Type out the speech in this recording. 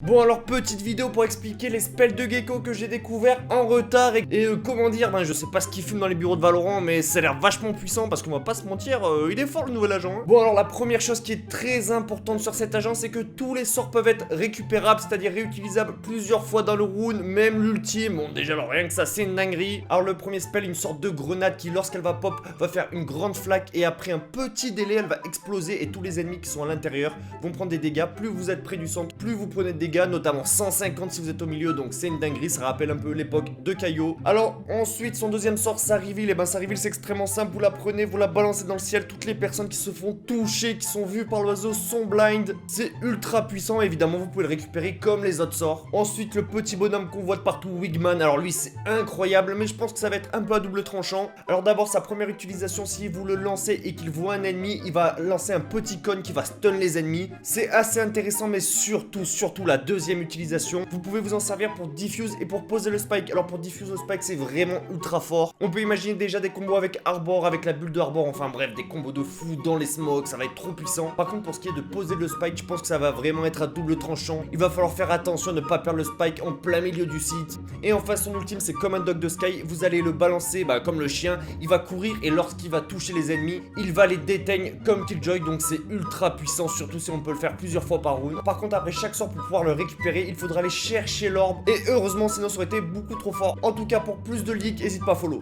Bon alors petite vidéo pour expliquer les spells de Gecko que j'ai découvert en retard et comment dire, je sais pas ce qu'il fume dans les bureaux de Valorant mais ça a l'air vachement puissant parce qu'on va pas se mentir, il est fort le nouvel agent hein. Bon alors la première chose qui est très importante sur cet agent c'est que tous les sorts peuvent être récupérables, c'est-à-dire réutilisables plusieurs fois dans le round, même l'ultime, bon déjà alors rien que ça c'est une dinguerie. Alors le premier spell, une sorte de grenade qui lorsqu'elle va pop va faire une grande flaque et après un petit délai elle va exploser et tous les ennemis qui sont à l'intérieur vont prendre des dégâts. Plus vous êtes près du centre, plus vous prenez de dégâts, notamment 150 si vous êtes au milieu, donc c'est une dinguerie, ça rappelle un peu l'époque de Caillot. Alors ensuite son deuxième sort, sa reveal, et ben sa reveal c'est extrêmement simple, vous la prenez, vous la balancez dans le ciel, toutes les personnes qui se font toucher, qui sont vues par l'oiseau sont blind, c'est ultra puissant, évidemment vous pouvez le récupérer comme les autres sorts. Ensuite le petit bonhomme qu'on voit de partout, Wigman, alors lui c'est incroyable, mais je pense que ça va être un peu à double tranchant. Alors d'abord sa première utilisation, si vous le lancez et qu'il voit un ennemi, il va lancer un petit cône qui va stun les ennemis, c'est assez intéressant, mais surtout la deuxième utilisation, vous pouvez vous en servir pour diffuse et pour poser le spike. Alors pour diffuse le spike c'est vraiment ultra fort, on peut imaginer déjà des combos avec Arbor, avec la bulle de Arbor, enfin bref des combos de fou dans les smokes, ça va être trop puissant. Par contre pour ce qui est de poser le spike, je pense que ça va vraiment être à double tranchant, il va falloir faire attention de ne pas perdre le spike en plein milieu du site. Et enfin son ultime c'est comme un dog de sky, vous allez le balancer comme le chien, il va courir et lorsqu'il va toucher les ennemis, il va les déteigne comme Killjoy, donc c'est ultra puissant, surtout si on peut le faire plusieurs fois par round. Par contre après chaque sort pour pouvoir le récupérer, il faudra aller chercher l'orbe et heureusement sinon ça aurait été beaucoup trop fort. En tout cas pour plus de leaks, n'hésite pas à follow.